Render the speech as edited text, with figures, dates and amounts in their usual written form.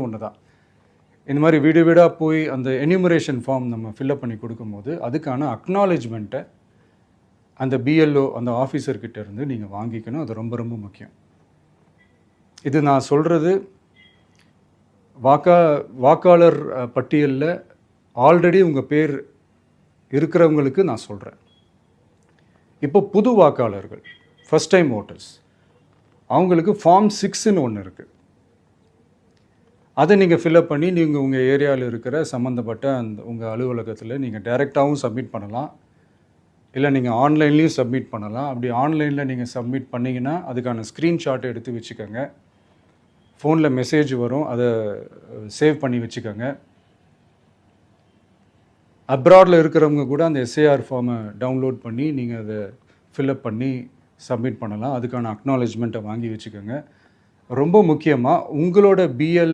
ஒன்று தான். இந்த மாதிரி வீடு வீடாக போய் அந்த என்யூமரேஷன் ஃபார்ம் நம்ம ஃபில்அப் பண்ணி கொடுக்கும்போது அதுக்கான அக்னாலேஜ்மெண்ட்டை அந்த பிஎல்ஓ அந்த ஆஃபீஸர்கிட்ட இருந்து நீங்கள் வாங்கிக்கணும். அது ரொம்ப ரொம்ப முக்கியம். இது நான் சொல்கிறது வாக்காளர் பட்டியலில் ஆல்ரெடி உங்கள் பேர் இருக்கிறவங்களுக்கு நான் சொல்கிறேன். இப்போ புது வாக்காளர்கள், ஃபஸ்ட் டைம் ஓட்டர்ஸ், அவங்களுக்கு ஃபார்ம் 6ன்னு ஒன்று இருக்குது. அதை நீங்கள் ஃபில்அப் பண்ணி நீங்கள் உங்கள் ஏரியாவில் இருக்கிற சம்மந்தப்பட்ட உங்கள் அலுவலகத்தில் நீங்கள் டைரெக்டாகவும் சப்மிட் பண்ணலாம், இல்லை நீங்கள் ஆன்லைன்லேயும் சப்மிட் பண்ணலாம். அப்படி ஆன்லைனில் நீங்கள் சப்மிட் பண்ணிங்கன்னா அதுக்கான ஸ்க்ரீன்ஷாட்டை எடுத்து வச்சுக்கோங்க. ஃபோனில் மெசேஜ் வரும், அதை சேவ் பண்ணி வச்சுக்கோங்க. அப்ராடில் இருக்கிறவங்க கூட அந்த எஸ்ஏஆர் ஃபார்மை டவுன்லோட் பண்ணி நீங்கள் அதை ஃபில்அப் பண்ணி சப்மிட் பண்ணலாம். அதுக்கான அக்னாலேஜ்மெண்ட்டை வாங்கி வச்சுக்கோங்க. ரொம்ப முக்கியமாக உங்களோட பிஎல்